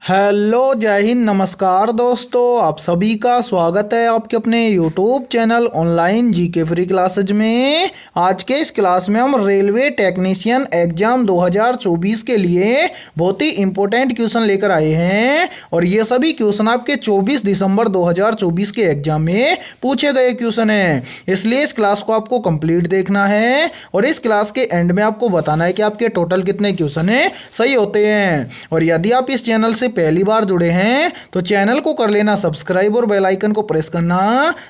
Hello जय हिंद नमस्कार दोस्तों, आप सभी का स्वागत है आपके अपने YouTube channel online GK free classes में। आज के इस क्लास में हम रेलवे टेक्नीशियन एग्जाम 2024 के लिए बहुत ही इंपॉर्टेंट क्वेश्चन लेकर आए हैं और ये सभी क्वेश्चन आपके 24 दिसंबर 2024 के एग्जाम में पूछे गए क्वेश्चन हैं, इसलिए इस क्लास को आपको कंप्लीट देखना है और इस क्लास के एंड में आपको बताना है कि आपके टोटल कितने क्वेश्चन है सही होते हैं। और यदि आप इस चैनल से पहली बार जुड़े हैं तो चैनल को कर लेना सब्सक्राइब और बेल आइकन को प्रेस करना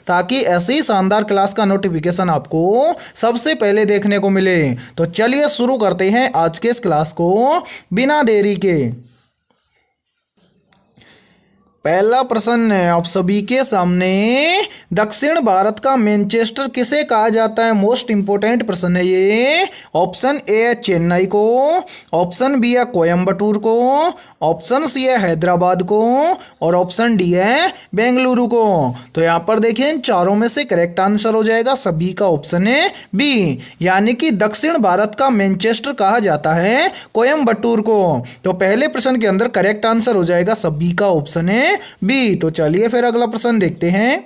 ताकि ऐसी ही शानदार क्लास का नोटिफिकेशन आपको सबसे पहले देखने को मिले। तो चलिए शुरू करते हैं आज के इस क्लास को बिना देरी के। पहला प्रश्न है आप सभी के सामने, दक्षिण भारत का मैनचेस्टर किसे कहा जाता है? मोस्ट इंपोर्टेंट प्रश्न है ये। ऑप्शन ए है चेन्नई को, ऑप्शन बी है कोयम्बटूर को, ऑप्शन सी है हैदराबाद को और ऑप्शन डी है बेंगलुरु को। तो यहाँ पर देखिए इन चारों में से करेक्ट आंसर हो जाएगा सभी का ऑप्शन है बी, यानी कि दक्षिण भारत का मैनचेस्टर कहा जाता है कोयम्बटूर को। तो पहले प्रश्न के अंदर करेक्ट आंसर हो जाएगा सभी का ऑप्शन है बी। तो चलिए फिर अगला प्रश्न देखते हैं।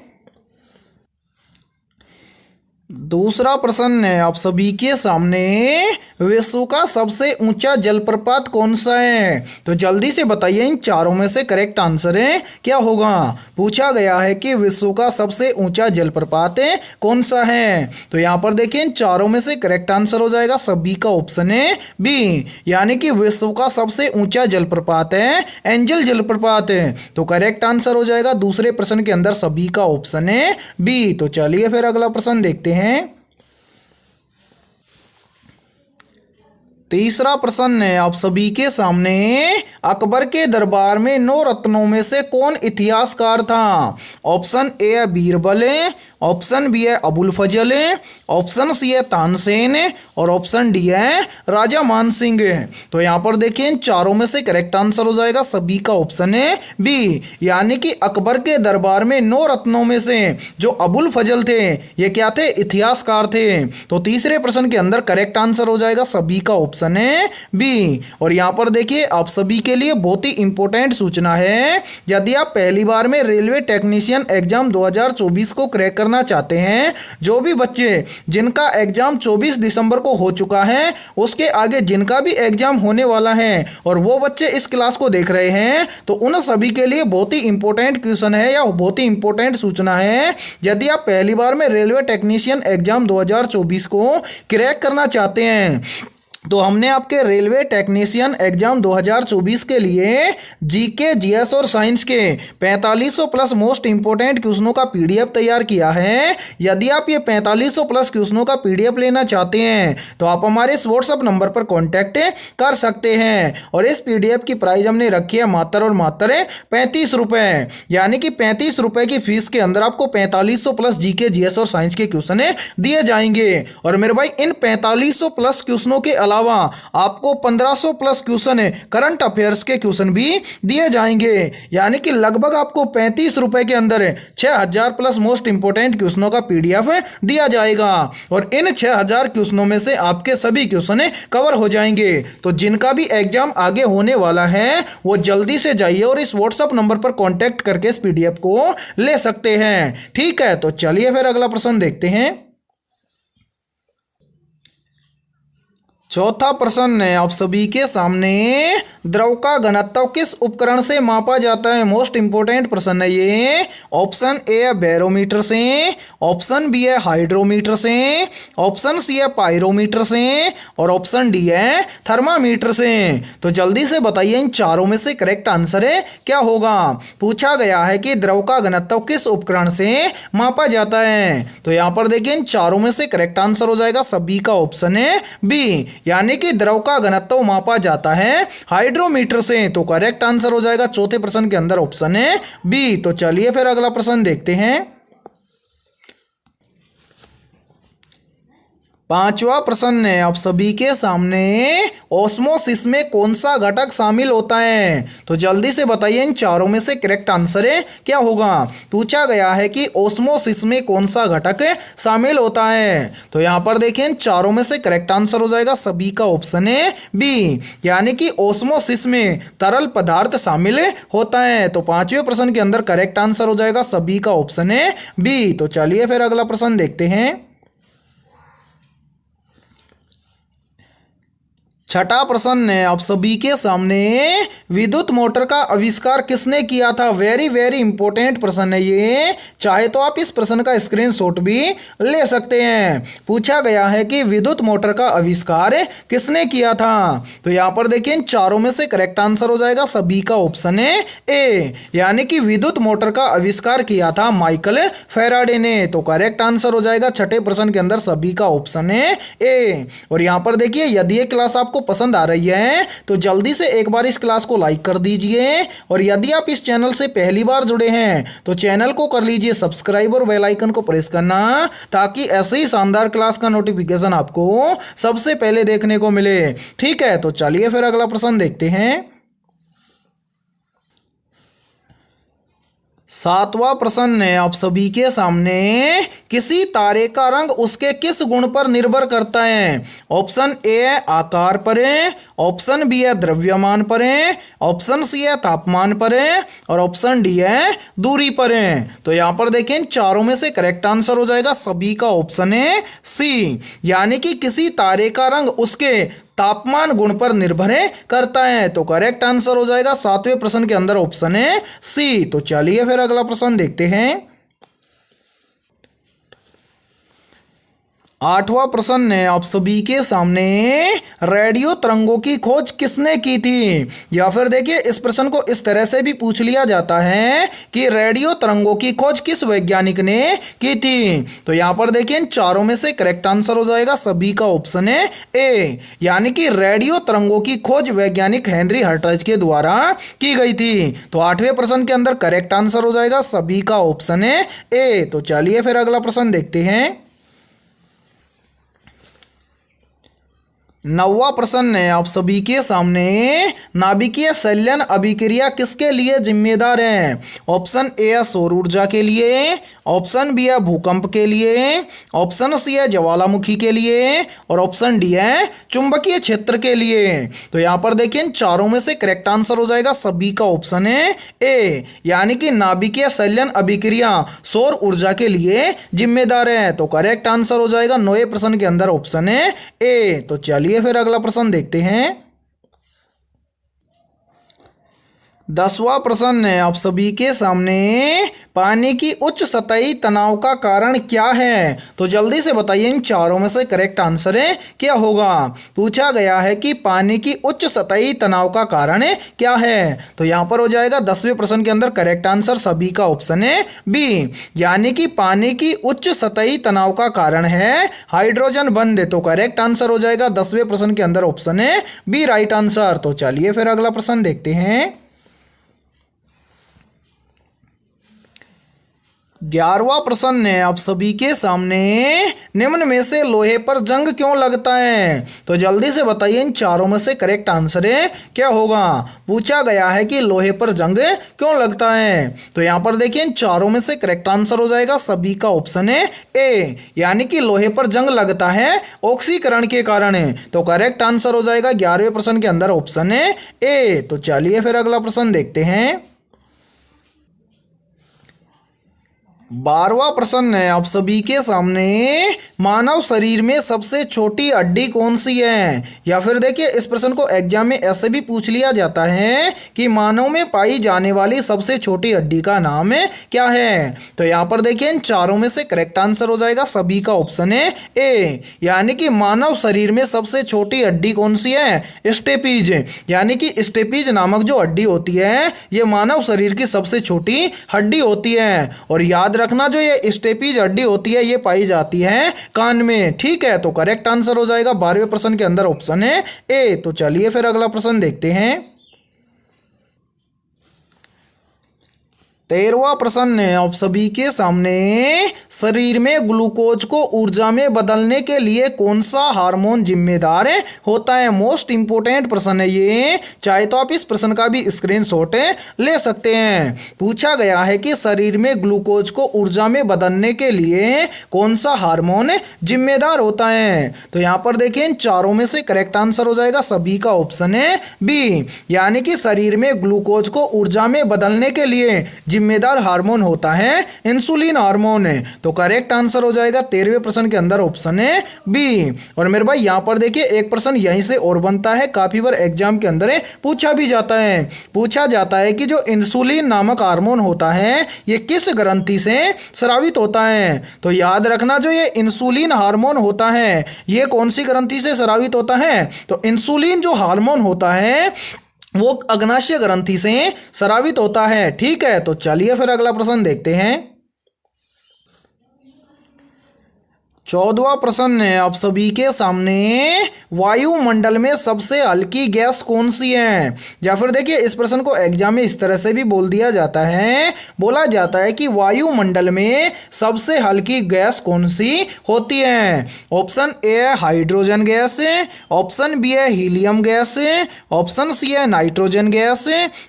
दूसरा प्रश्न है आप सभी के सामने, विश्व का सबसे ऊंचा जलप्रपात कौन सा है? तो जल्दी से बताइए इन चारों में से करेक्ट आंसर है क्या होगा। पूछा गया है कि विश्व का सबसे ऊंचा जलप्रपात है कौन सा है। तो यहाँ पर देखिए इन चारों में से करेक्ट आंसर हो जाएगा सभी का ऑप्शन है बी, यानी कि विश्व का सबसे ऊंचा जलप्रपात है एंजल जलप्रपात है। तो करेक्ट आंसर हो जाएगा दूसरे प्रश्न के अंदर सभी का ऑप्शन है बी। तो चलिए फिर अगला प्रश्न देखते हैं। तीसरा प्रश्न है आप सभी के सामने, अकबर के दरबार में 9 रत्नों में से कौन इतिहासकार था? ऑप्शन ए है बीरबल, ऑप्शन बी है अबुल फजल, ऑप्शन सी है तानसेन और ऑप्शन डी है राजा मान सिंह। तो यहाँ पर देखिए इन चारों में से करेक्ट आंसर हो जाएगा सभी का ऑप्शन है बी, यानी कि अकबर के दरबार में 9 रत्नों में से जो अबुल फजल थे ये क्या थे? इतिहासकार थे। तो तीसरे प्रश्न के अंदर करेक्ट आंसर हो जाएगा सभी का ऑप्शन है बी। और यहाँ पर देखिए आप सभी के लिए बहुत ही इंपॉर्टेंट सूचना है, यदि आप पहली बार में रेलवे टेक्नीशियन एग्जाम 2024 को क्रैक करना चाहते हैं, जो भी बच्चे जिनका एग्जाम 24 दिसंबर को हो चुका है उसके आगे जिनका भी एग्जाम होने वाला है और वो बच्चे इस क्लास को देख रहे हैं, तो उन सभी के लिए बहुत ही इंपॉर्टेंट क्वेश्चन है या बहुत ही इंपॉर्टेंट सूचना है। यदि आप पहली बार में रेलवे टेक्नीशियन एग्जाम 2024 को क्रैक करना चाहते हैं तो हमने आपके रेलवे टेक्नीशियन एग्जाम 2024 के लिए जीके, जीएस और साइंस के 4500 प्लस मोस्ट इंपोर्टेंट क्वेश्चनों का पीडीएफ तैयार किया है। यदि आप ये 4500 प्लस क्वेश्चनों का पीडीएफ लेना चाहते हैं तो आप हमारे इस व्हाट्सएप नंबर पर कॉन्टैक्ट कर सकते हैं और इस पीडीएफ की प्राइस हमने रखी है मात्र और मात्र 35 रुपये, यानी कि 35 रुपये की फीस के अंदर आपको 4500 प्लस जीके, जीएस और साइंस के क्वेश्चन दिए जाएंगे। और मेरे भाई इन 4500 प्लस क्वेश्चनों के अलावा आपको 1500 प्लस क्वेश्चन करंट अफेयर्स के क्वेश्चन भी दिए जाएंगे, यानी कि लगभग आपको 35 रुपए के अंदर 6000 प्लस मोस्ट इंपोर्टेंट क्वेश्चनों का पीडीएफ दिया जाएगा और इन 6000 क्वेश्चनों में से आपके सभी क्वेश्चन कवर हो जाएंगे। तो जिनका भी एग्जाम आगे होने वाला है वो जल्दी से जाइए और इस व्हाट्सएप नंबर पर कॉन्टैक्ट करके इस पीडीएफ को ले सकते हैं। ठीक है, तो चलिए फिर अगला प्रश्न देखते हैं। चौथा प्रश्न है आप सभी के सामने, द्रव का घनत्व किस उपकरण से मापा जाता है? मोस्ट इंपोर्टेंट प्रश्न है ये। ऑप्शन ए है बैरोमीटर से, ऑप्शन बी है हाइड्रोमीटर से, ऑप्शन सी है पायरोमीटर से और ऑप्शन डी है थर्मामीटर से। तो जल्दी से बताइए इन चारों में से करेक्ट आंसर है क्या होगा। पूछा गया है कि द्रव का घनत्व किस उपकरण से मापा जाता है। तो यहाँ पर देखिए इन चारों में से करेक्ट आंसर हो जाएगा सभी का ऑप्शन है बी, यानी कि द्रव का घनत्व मापा जाता है हाइड्रोमीटर से। तो करेक्ट आंसर हो जाएगा चौथे प्रश्न के अंदर ऑप्शन है बी। तो चलिए फिर अगला प्रश्न देखते हैं। पांचवा प्रश्न है आप सभी के सामने, ऑस्मोसिस में कौन सा घटक शामिल होता है? तो जल्दी से बताइए इन चारों में से करेक्ट आंसर है क्या होगा। पूछा गया है कि ऑस्मोसिस में कौन सा घटक शामिल होता है। तो यहाँ पर देखिए इन चारों में से करेक्ट आंसर हो जाएगा सभी का ऑप्शन है बी, यानी कि ऑस्मोसिस में तरल पदार्थ शामिल होता है। तो पांचवें प्रश्न के अंदर करेक्ट आंसर हो जाएगा सभी का ऑप्शन है बी। तो चलिए फिर अगला प्रश्न देखते हैं। छठा प्रश्न है आप सभी के सामने, विद्युत मोटर का आविष्कार किसने किया था? वेरी वेरी इंपॉर्टेंट प्रश्न है ये, चाहे तो आप इस प्रश्न का स्क्रीनशॉट भी ले सकते हैं। पूछा गया है कि विद्युत मोटर का आविष्कार किसने किया था। तो यहाँ पर देखिए इन चारों में से करेक्ट आंसर हो जाएगा सभी का ऑप्शन है ए, यानी कि विद्युत मोटर का आविष्कार किया था माइकल फैराडे ने। तो करेक्ट आंसर हो जाएगा छठे प्रश्न के अंदर सभी का ऑप्शन है ए। और यहाँ पर देखिए यदि ये क्लास आपको पसंद आ रही है तो जल्दी से एक बार इस क्लास को लाइक कर दीजिए, और यदि आप इस चैनल से पहली बार जुड़े हैं तो चैनल को कर लीजिए सब्सक्राइब और बेल आइकन को प्रेस करना, ताकि ऐसे ही शानदार क्लास का नोटिफिकेशन आपको सबसे पहले देखने को मिले। ठीक है, तो चलिए फिर अगला प्रश्न देखते हैं। सातवां प्रश्न है आप सभी के सामने, किसी तारे का रंग उसके किस गुण पर निर्भर करता है? ऑप्शन ए है आकार पर है, ऑप्शन बी है द्रव्यमान पर है, ऑप्शन सी है तापमान पर है, और ऑप्शन डी है दूरी पर है। तो यहाँ पर देखें इन चारों में से करेक्ट आंसर हो जाएगा सभी का ऑप्शन है सी, यानी कि किसी तारे का रंग उसके तापमान गुण पर निर्भर करता है। तो करेक्ट आंसर हो जाएगा सातवें प्रश्न के अंदर ऑप्शन है सी। तो चलिए फिर अगला प्रश्न देखते हैं। आठवां प्रश्न है आप सभी के सामने, रेडियो तरंगों की खोज किसने की थी? या फिर देखिए इस प्रश्न को इस तरह से भी पूछ लिया जाता है कि रेडियो तरंगों की खोज किस वैज्ञानिक ने की थी। तो यहाँ पर देखिए इन चारों में से करेक्ट आंसर हो जाएगा सभी का ऑप्शन है ए, यानी कि रेडियो तरंगों की खोज वैज्ञानिक हेनरी हर्ट्ज के द्वारा की गई थी। तो आठवें प्रश्न के अंदर करेक्ट आंसर हो जाएगा सभी का ऑप्शन है ए। तो चलिए फिर अगला प्रश्न देखते हैं। नौवां प्रश्न है आप सभी के सामने, नाभिकीय संलयन अभिक्रिया किसके लिए जिम्मेदार है? ऑप्शन ए है सौर ऊर्जा के लिए, ऑप्शन बी है भूकंप के लिए, ऑप्शन सी है ज्वालामुखी के लिए, और ऑप्शन डी है चुंबकीय क्षेत्र के लिए। तो यहाँ पर देखिए इन चारों में से करेक्ट आंसर हो जाएगा सभी का ऑप्शन है ए, यानी कि नाभिकीय संलयन अभिक्रिया सौर ऊर्जा के लिए जिम्मेदार है। तो करेक्ट आंसर हो जाएगा नौवें प्रश्न के अंदर ऑप्शन है ए। तो चलिए फिर अगला प्रश्न देखते हैं। 10वां प्रश्न है आप सभी के सामने, पानी की उच्च सतही तनाव का कारण क्या है? तो जल्दी से बताइए इन चारों में से करेक्ट आंसर है क्या होगा। पूछा गया है कि पानी की उच्च सतही तनाव का कारण क्या है। तो यहाँ पर हो जाएगा 10वें प्रश्न के अंदर करेक्ट आंसर सभी का ऑप्शन है बी, यानी कि पानी की उच्च सतही तनाव का कारण है हाइड्रोजन बंध। तो करेक्ट आंसर हो जाएगा 10वें प्रश्न के अंदर ऑप्शन है बी राइट आंसर। तो चलिए फिर अगला प्रश्न देखते हैं। 11वां प्रश्न है आप सभी के सामने, निम्न में से लोहे पर जंग क्यों लगता है? तो जल्दी से बताइए इन चारों में से करेक्ट आंसर है क्या होगा। पूछा गया है कि लोहे पर जंग क्यों लगता है। तो यहाँ पर देखिए इन चारों में से करेक्ट आंसर हो जाएगा सभी का ऑप्शन है ए, यानी कि लोहे पर जंग लगता है ऑक्सीकरण के कारण। तो करेक्ट आंसर हो जाएगा 11वें प्रश्न के अंदर ऑप्शन है ए। तो चलिए फिर अगला प्रश्न देखते हैं। 12वां प्रश्न है आप सभी के सामने, मानव शरीर में सबसे छोटी हड्डी कौन सी है? या फिर देखिए इस प्रश्न को एग्जाम में ऐसे भी पूछ लिया जाता है कि मानव में पाई जाने वाली सबसे छोटी हड्डी का नाम क्या है। तो यहाँ पर देखिए इन चारों में से करेक्ट आंसर हो जाएगा सभी का ऑप्शन है ए, यानी कि मानव शरीर में सबसे छोटी हड्डी कौन सी है? स्टेपीज, यानी कि स्टेपीज नामक जो हड्डी होती है ये मानव शरीर की सबसे छोटी हड्डी होती है। और याद रखना जो ये स्टेपीज हड्डी होती है ये पाई जाती है कान में। ठीक है, तो करेक्ट आंसर हो जाएगा 12वें प्रश्न के अंदर ऑप्शन है ए। तो चलिए फिर अगला प्रश्न देखते हैं। 13वां प्रश्न है आप सभी के सामने, शरीर में ग्लूकोज को ऊर्जा में बदलने के लिए कौन सा हार्मोन जिम्मेदार होता है। मोस्ट इंपोर्टेंट प्रश्न है ये, चाहे तो आप इस प्रश्न का भी स्क्रीनशॉट ले सकते हैं। पूछा गया है कि शरीर में ग्लूकोज को ऊर्जा में बदलने के लिए कौन सा हार्मोन जिम्मेदार होता है। तो यहाँ पर देखिए इन चारों में से करेक्ट आंसर हो जाएगा सभी का ऑप्शन है बी, यानी कि शरीर में ग्लूकोज को ऊर्जा में बदलने के लिए जिम्मेदार हार्मोन होता है इंसुलिन हार्मोन। तो करेक्ट आंसर हो जाएगा 13वें प्रश्न के अंदर ऑप्शन है बी। और मेरे भाई यहाँ पर देखिए एक प्रश्न यहीं से और बनता है, काफी बार एग्जाम के अंदर पूछा भी जाता है। पूछा जाता है कि जो इंसुलिन नामक हार्मोन होता है ये किस ग्रंथि से स्रावित होता है। तो याद रखना जो ये इंसुलिन हार्मोन होता है ये कौन सी ग्रंथि से स्रावित होता है। तो इंसुलिन जो हार्मोन होता है वो अग्नाशय ग्रंथि से स्रावित होता है। ठीक है, तो चलिए फिर अगला प्रश्न देखते हैं। 14वां प्रश्न है आप सभी के सामने, वायुमंडल में सबसे हल्की गैस कौन सी है। या फिर देखिए इस प्रश्न को एग्जाम में इस तरह से भी बोल दिया जाता है, बोला जाता है कि वायुमंडल में सबसे हल्की गैस कौन सी होती है। ऑप्शन ए है हाइड्रोजन गैस, ऑप्शन बी है हीलियम गैस, ऑप्शन सी है नाइट्रोजन गैस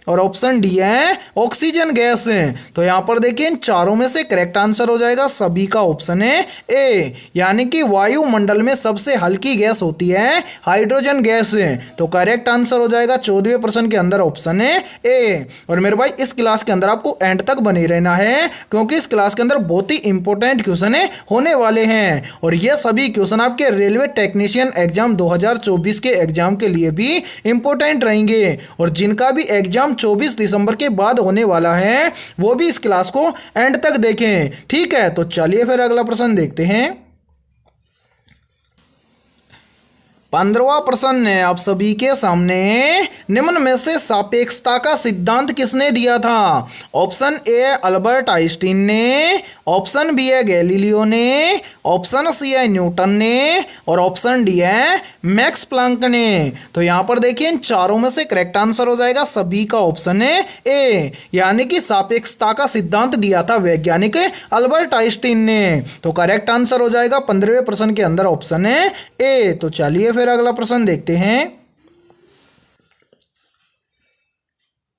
और ऑप्शन डी है ऑक्सीजन गैस। तो यहाँ पर देखिए इन चारों में से करेक्ट आंसर हो जाएगा सभी का ऑप्शन है ए, यानी कि वायुमंडल में सबसे हल्की गैस होती है हाइड्रोजन गैस। तो करेक्ट आंसर हो जाएगा 14वें प्रश्न के अंदर ऑप्शन है ए। और मेरे भाई इस क्लास के अंदर आपको एंड तक बने रहना है, क्योंकि इस क्लास के अंदर बहुत ही इंपॉर्टेंट क्वेश्चन होने वाले हैं। और ये सभी क्वेश्चन आपके रेलवे टेक्नीशियन एग्जाम 2024 के एग्जाम के लिए भी इंपॉर्टेंट रहेंगे। और जिनका भी एग्जाम 24 दिसंबर के बाद होने वाला है वो भी इस क्लास को एंड तक देखें। ठीक है, तो चलिए फिर अगला प्रश्न देखते हैं। 15वां प्रश्न है आप सभी के सामने, निम्न में से सापेक्षता का सिद्धांत किसने दिया था। ऑप्शन ए अल्बर्ट आइंस्टीन ने, ऑप्शन बी है गैलीलियो ने, ऑप्शन सी है न्यूटन ने और ऑप्शन डी है मैक्स प्लांक ने। तो यहाँ पर देखिए इन चारों में से करेक्ट आंसर हो जाएगा सभी का ऑप्शन है ए, यानी कि सापेक्षता का सिद्धांत दिया था वैज्ञानिक अल्बर्ट आइंस्टीन ने। तो करेक्ट आंसर हो जाएगा 15वें प्रश्न के अंदर ऑप्शन है ए। तो चलिए फिर अगला प्रश्न देखते हैं।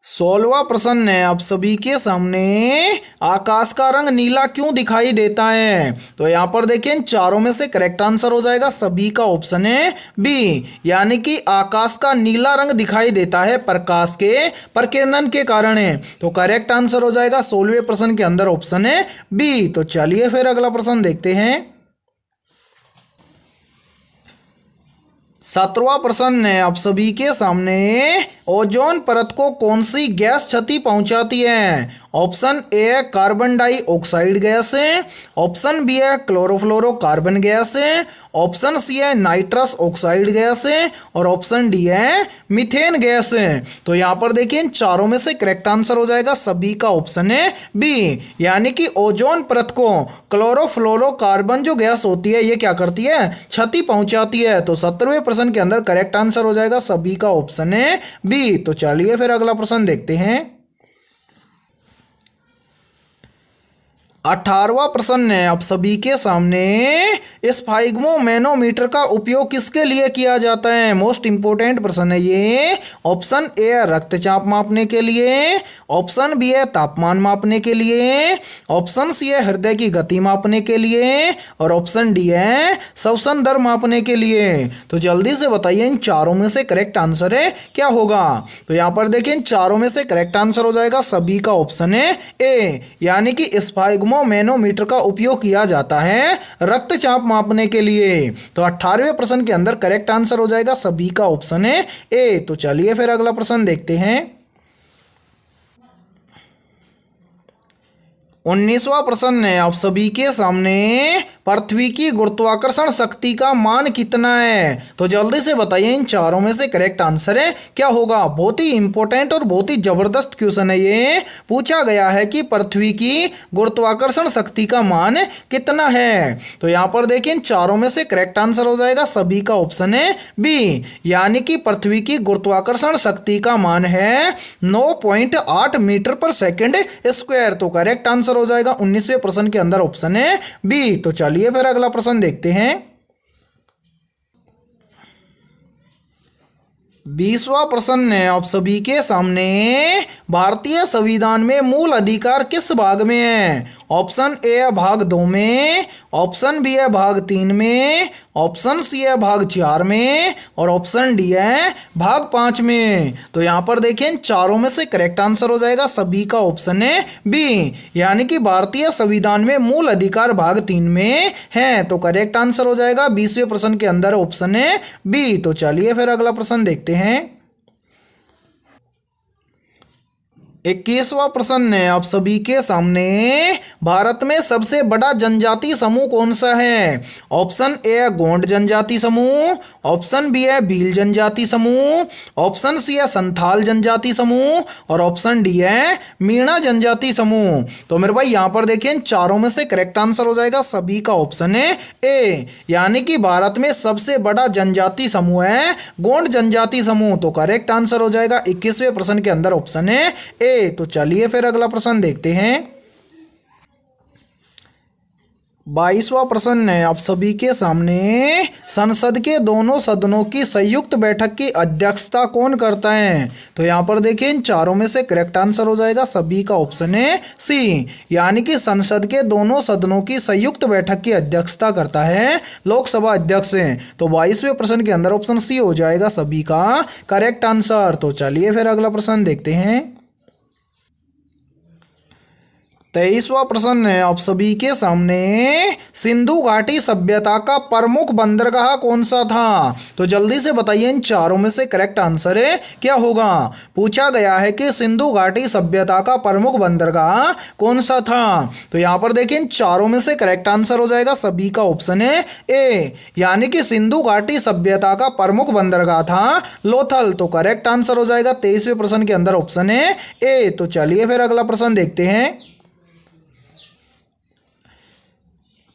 16वां प्रश्न है आप सभी के सामने, आकाश का रंग नीला क्यों दिखाई देता है। तो यहाँ पर देखिए इन चारों में से करेक्ट आंसर हो जाएगा सभी का ऑप्शन है बी, यानी कि आकाश का नीला रंग दिखाई देता है प्रकाश के प्रकीर्णन के कारण। तो करेक्ट आंसर हो जाएगा 16वें प्रश्न के अंदर ऑप्शन है बी। तो चलिए फिर अगला प्रश्न देखते हैं। 17वां प्रश्न है आप सभी के सामने, ओजोन परत को कौन सी गैस क्षति पहुंचाती है। ऑप्शन ए है carbon dioxide gas, option B है क्लोरोफ्लोरोकार्बन गैस, ऑप्शन सी है नाइट्रस ऑक्साइड गैस और ऑप्शन डी है मीथेन गैस। तो यहाँ पर देखिए इन चारों में से करेक्ट आंसर हो जाएगा सभी का ऑप्शन है बी, यानी कि ओजोन परत को क्लोरोफ्लोरोकार्बन जो गैस होती है ये क्या करती है, क्षति पहुंचाती है। तो 17वें प्रश्न के अंदर करेक्ट आंसर हो जाएगा सभी का ऑप्शन है बी। तो चलिए फिर अगला प्रश्न देखते हैं। 18वां प्रश्न है आप सभी के सामने, स्फाइग्मोमैनोमीटर का उपयोग किसके लिए किया जाता है। मोस्ट इंपोर्टेंट प्रश्न है ये। ऑप्शन ए है रक्तचाप मापने के लिए, ऑप्शन बी है तापमान मापने के लिए, ऑप्शन सी है हृदय की गति मापने के लिए और ऑप्शन डी है श्वसन दर मापने के लिए। तो जल्दी से बताइए इन चारों में से करेक्ट आंसर है क्या होगा। तो यहाँ पर देखिए इन चारों में से करेक्ट आंसर हो जाएगा सभी का ऑप्शन है ए, यानी कि स्फाइग्मोमैनोमीटर का उपयोग किया जाता है रक्तचाप मापने के लिए। तो 18वें प्रश्न के अंदर करेक्ट आंसर हो जाएगा सभी का ऑप्शन है ए। तो चलिए फिर अगला प्रश्न देखते हैं। 19वां प्रश्न है आप सभी के सामने, पृथ्वी की गुरुत्वाकर्षण शक्ति का मान कितना है? तो जल्दी से बताइए इन चारों में से करेक्ट आंसर है क्या होगा। बहुत ही इंपॉर्टेंट और बहुत ही जबरदस्त क्वेश्चन है। ये पूछा गया है कि पृथ्वी की गुरुत्वाकर्षण शक्ति का मान कितना है। तो यहाँ पर देखिए इन चारों में से करेक्ट आंसर हो जाएगा सभी का ऑप्शन है बी, यानी कि पृथ्वी की गुरुत्वाकर्षण शक्ति का मान है 9.8 मीटर पर सेकंड स्क्वायर। तो करेक्ट आंसर हो जाएगा 19वें प्रश्न के अंदर ऑप्शन है बी। तो चलिए फिर अगला प्रश्न देखते हैं। 20वां प्रश्न है आप सभी के सामने। भारतीय संविधान में मूल अधिकार किस भाग में है? ऑप्शन ए है भाग 2 में, ऑप्शन बी है भाग 3 में, ऑप्शन सी है भाग 4 में और ऑप्शन डी है भाग 5 में। तो यहाँ पर देखें इन चारों में से करेक्ट आंसर हो जाएगा सभी का ऑप्शन है बी, यानी कि भारतीय संविधान में मूल अधिकार भाग 3 में है। तो करेक्ट आंसर हो जाएगा 20वें प्रश्न के अंदर ऑप्शन है बी। तो चलिए फिर अगला प्रश्न देखते हैं। 21वां प्रश्न है आप सभी के सामने। भारत में सबसे बड़ा जनजाति समूह कौन सा है? ऑप्शन ए है गोंड जनजाति समूह, ऑप्शन बी है भील जनजाति समूह, ऑप्शन सी है संथाल जनजाति समूह और ऑप्शन डी है मीणा जनजाति समूह। तो मेरे भाई यहाँ पर देखिए इन चारों में से करेक्ट आंसर हो जाएगा सभी का ऑप्शन है ए, यानी कि भारत में सबसे बड़ा जनजाति समूह है गोंड जनजाति समूह। तो करेक्ट आंसर हो जाएगा 21वें प्रश्न के अंदर ऑप्शन है ए। तो चलिए फिर अगला प्रश्न देखते हैं। 22वां प्रश्न है आप सभी के सामने। संसद के दोनों सदनों की संयुक्त बैठक की अध्यक्षता कौन करता है? तो यहाँ पर देखिए इन चारों में से करेक्ट आंसर हो जाएगा सभी का ऑप्शन है सी, यानी कि संसद के दोनों सदनों की संयुक्त बैठक की अध्यक्षता करता है लोकसभा अध्यक्ष। तो 22वें प्रश्न के अंदर ऑप्शन सी हो जाएगा सभी का करेक्ट आंसर। तो चलिए फिर अगला प्रश्न देखते हैं। 23वां प्रश्न है आप सभी के सामने। सिंधु घाटी सभ्यता का प्रमुख बंदरगाह कौन सा था? तो जल्दी से बताइए इन चारों में से करेक्ट आंसर है क्या होगा। पूछा गया है कि सिंधु घाटी सभ्यता का प्रमुख बंदरगाह कौन सा था। तो यहाँ पर देखिए इन चारों में से करेक्ट आंसर हो जाएगा सभी का ऑप्शन है ए, यानी कि सिंधु घाटी सभ्यता का प्रमुख बंदरगाह था लोथल। तो करेक्ट आंसर हो जाएगा 23वें प्रश्न के अंदर ऑप्शन है ए। तो चलिए फिर अगला प्रश्न देखते हैं।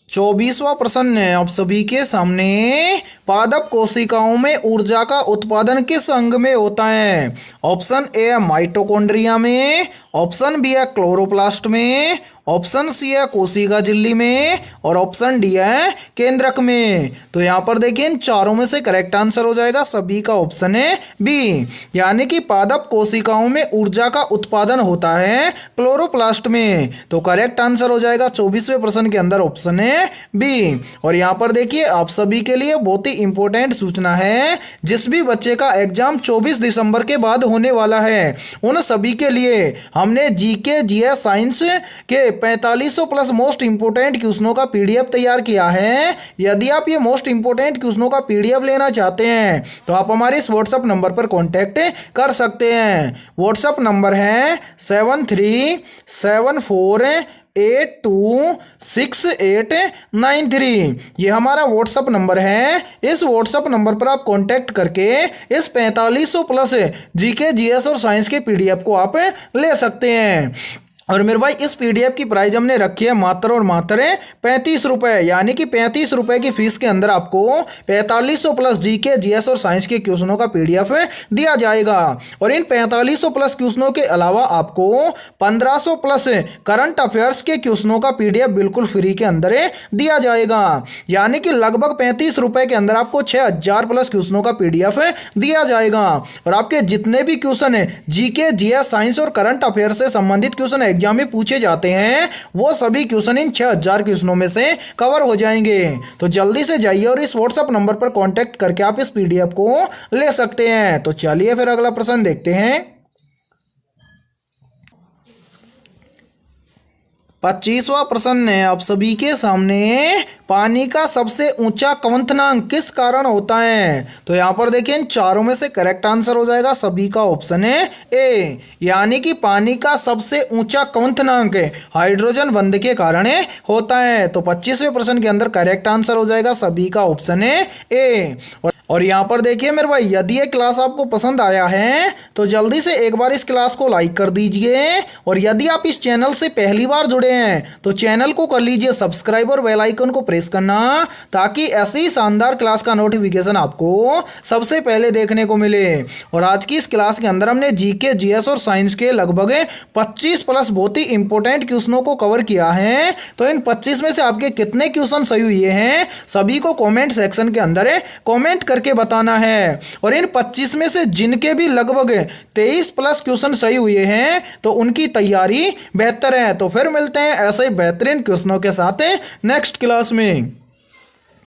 24वां प्रश्न है आप सभी के सामने। पादप कोशिकाओं में ऊर्जा का उत्पादन किस अंग में होता है? ऑप्शन ए है माइटोकॉन्ड्रिया में, ऑप्शन बी है क्लोरोप्लास्ट में, ऑप्शन सी है कोशिका झिल्ली में और ऑप्शन डी है केंद्रक में। तो यहाँ पर देखिए इन चारों में से करेक्ट आंसर हो जाएगा सभी का ऑप्शन है बी, यानी कि पादप कोशिकाओं में ऊर्जा का उत्पादन होता है क्लोरोप्लास्ट में। तो करेक्ट आंसर हो जाएगा 24वें प्रश्न के अंदर ऑप्शन है बी। और यहाँ पर देखिए आप सभी के लिए बहुत ही इंपॉर्टेंट सूचना है। जिस भी बच्चे का एग्जाम 24 दिसंबर के बाद होने वाला है उन सभी के लिए हमने जीके जीएस साइंस के 4500 प्लस मोस्ट इंपोर्टेंट क्वेश्चनों का पीडीएफ तैयार किया है। यदि आप ये मोस्ट इंपोर्टेंट क्वेश्चनों का पीडीएफ लेना चाहते हैं तो आप हमारे इस व्हाट्सएप नंबर पर कांटेक्ट कर सकते हैं। व्हाट्सएप नंबर है 7374826893। ये हमारा व्हाट्सएप नंबर है। इस व्हाट्सएप नंबर पर आप कांटेक्ट करके इस 4500 प्लस जीके जीएस और साइंस के पीडीएफ को आप ले सकते हैं। और मेरे भाई इस पीडीएफ की प्राइस हमने रखी है मात्र और मात्र 35 रुपये, यानी कि 35 रुपये की फीस के अंदर आपको 4500 प्लस जीके जीएस और साइंस के क्वेश्चनों का पीडीएफ दिया जाएगा। और इन 4500 प्लस क्वेश्चनों के अलावा आपको 1500 प्लस करंट अफेयर्स के क्वेश्चनों का पीडीएफ बिल्कुल फ्री के अंदर दिया जाएगा, यानी कि लगभग 35 रुपये के अंदर आपको 6000 प्लस क्वेश्चनों का पीडीएफ दिया जाएगा। और आपके जितने भी क्वेश्चन है जीके जीएस साइंस और करंट अफेयर से संबंधित क्वेश्चन एग्जाम में पूछे जाते हैं वो सभी क्वेश्चन इन 6000 क्वेश्चनों में से कवर हो जाएंगे। तो जल्दी से जाइए और इस व्हाट्सएप नंबर पर कांटेक्ट करके आप इस पीडीएफ को ले सकते हैं। तो चलिए फिर अगला प्रश्न देखते हैं। 25वां प्रश्न है आप सभी के सामने, पानी का सबसे ऊंचा क्वथनांक किस कारण होता है? तो यहाँ पर देखिए इन चारों में से करेक्ट आंसर हो जाएगा सभी का ऑप्शन है ए, यानी कि पानी का सबसे ऊंचा क्वथनांक हाइड्रोजन बंध के कारण होता है। तो 25वें प्रश्न के अंदर करेक्ट आंसर हो जाएगा सभी का ऑप्शन है ए। और यहाँ पर देखिए मेरे भाई, यदि ये क्लास आपको पसंद आया है तो जल्दी से एक बार इस क्लास को लाइक कर दीजिए, और यदि आप इस चैनल से पहली बार जुड़े हैं तो चैनल को कर लीजिए सब्सक्राइब और बेल आइकन को प्रेस करना, ताकि ऐसी ही शानदार क्लास का नोटिफिकेशन आपको सबसे पहले देखने को मिले। और आज की इस क्लास के अंदर हमने जीके, जीएस और साइंस के लगभग 25 प्लस बहुत ही इंपॉर्टेंट क्वेश्चनों को कवर किया है। तो इन 25 में से आपके कितने क्वेश्चन सही हुए हैं सभी को कमेंट सेक्शन के अंदर कमेंट करके बताना है। और इन 25 में से जिनके भी लगभग 23 प्लस क्वेश्चन सही हुए हैं तो उनकी तैयारी बेहतर है। तो फिर मिलते हैं ऐसे ही बेहतरीन क्वेश्चनों के साथ नेक्स्ट क्लास में।